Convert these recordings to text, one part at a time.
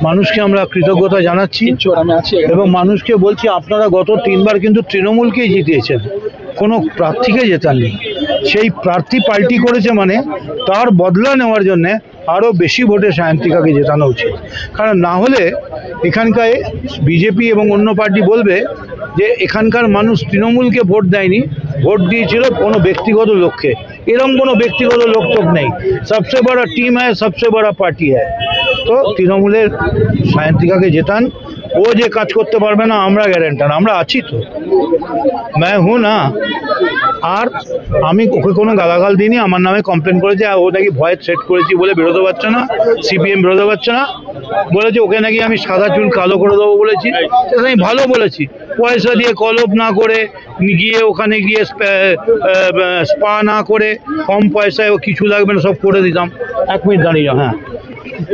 মানুষকে আমরা কৃতজ্ঞতা জানাচ্ছি এবং মানুষকে বলছি আপনারা গত 3বার কিন্তু তৃণমূলকেই জিতিয়েছেন, কোনো প্রার্থীকে জেতাননি। সেই প্রার্থী পাল্টি করেছে মানে তার বদলা নেওয়ার জন্যে আরও বেশি ভোটে সায়ন্তিকাকে জেতানো উচিত। কারণ না হলে এখানকার বিজেপি এবং অন্য পার্টি বলবে যে এখানকার মানুষ তৃণমূলকে ভোট দেয়নি, ভোট দিয়েছিল কোনো ব্যক্তিগত লোককে। এরকম কোনো ব্যক্তিগত লোক টোক নেই, সবচেয়ে বড় টিম হ্যায়, সবচেয়ে বড় পার্টি হ্যায়। তো তৃণমূলের সায়ন্তিকাকে জেতান, ও যে কাজ করতে পারবে না আমরা গ্যারেন্টার, আমরা আছি তো, मैं हूँ না। আর আমি ওকে কোনো গালাগাল দিইনি, আমার নামে কমপ্লেন করেছে ও নাকি ভয় থ্রেট করেছি বলে বেরোতে পারছে না, সিপিএম বেরোতে পারছে না, বলেছে ওকে নাকি আমি সাদা চুল কালো করে দেবো বলেছি। আমি ভালো বলেছি, পয়সা দিয়ে কলপ না করে গিয়ে ওখানে গিয়ে স্পা না করে কম পয়সায় ও কিছু লাগবে না সব করে দিতাম। 1 মিনিট দাঁড়িয়ে যাও, হ্যাঁ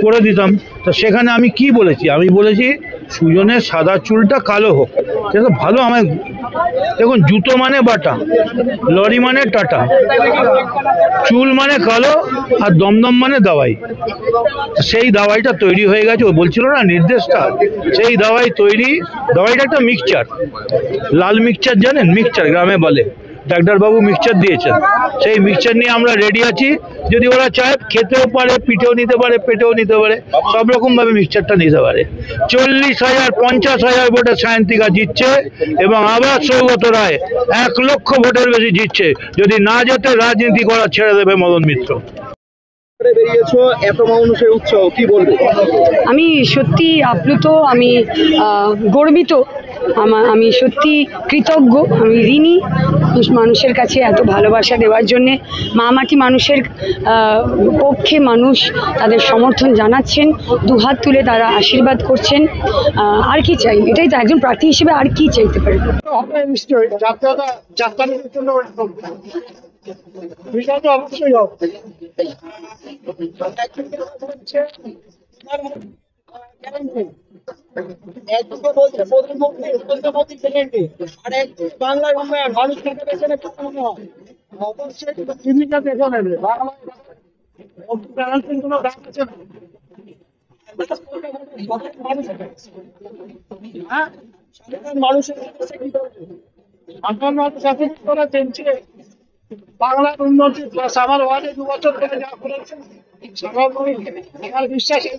করে দিতাম। তো সেখানে আমি কি বলেছি, আমি বলেছি সুজনের সাদা চুলটা কালো হোক, সেটা তো ভালো। আমায় দেখুন, জুতো মানে বাটা, লরি মানে টাটা, চুল মানে কালো, আর দমদম মানে দাওয়াই। সেই দাওয়াইটা তৈরি হয়ে গেছে, ও বলছিল না নির্দেশটা, সেই দাওয়াই তৈরি। দাওয়াইটা একটা মিক্সচার, লাল মিক্সচার জানেন, মিক্সচার গ্রামে বলে, ডাক্তারবাবু মিক্সচার দিয়েছেন, সেই মিক্সচার নিয়ে আমরা রেডি আছি। যদি ওরা চায় খেতেও পারে, পিঠেও নিতে পারে, পেটেও নিতে পারে, সব রকমভাবে মিক্সচারটা নিতে পারে। 40,000 50,000 ভোটে সায়ন্তিকা জিতছে এবং আবার সৌগত রায় 1 লক্ষ ভোটের বেশি জিতছে। যদি না যেতে রাজনীতি করা ছেড়ে দেবে মদন মিত্র। এত মানুষের উৎসাহ কি বলবো? আমি সত্যি আপ্লুত, আমি গর্বিত, আমি সত্যি কৃতজ্ঞ, আমি ঋণী মানুষের কাছে এত ভালোবাসা দেওয়ার জন্যে। মা মাটি মানুষের পক্ষে মানুষ তাদের সমর্থন জানাচ্ছেন, দুহাত তুলে তারা আশীর্বাদ করছেন। আর কি চাই, এটাই তো একজন প্রার্থী হিসেবে আর কি চাইতে পারে। বিষয় তো অবশ্যই হবে। একদিকে বলছে প্রধানমন্ত্রী নরেন্দ্র মোদী সেকেন্ডে, আর একদিকে বাংলার উন্নয়ন মানুষ থেকে বেছে নেবে মনে হয় অবশ্যই জীবিকা দেখে নেবে। বাংলায় ব্যালেন্সিং কোনো দাম আছে না, হ্যাঁ সাধারণ মানুষের সাধারণ মানুষ এত করে চেনছে বাংলার উন্নতি। আমার ওয়ার্ডে 2 বছর ধরে যা করেছে আমার বিশ্বাস এই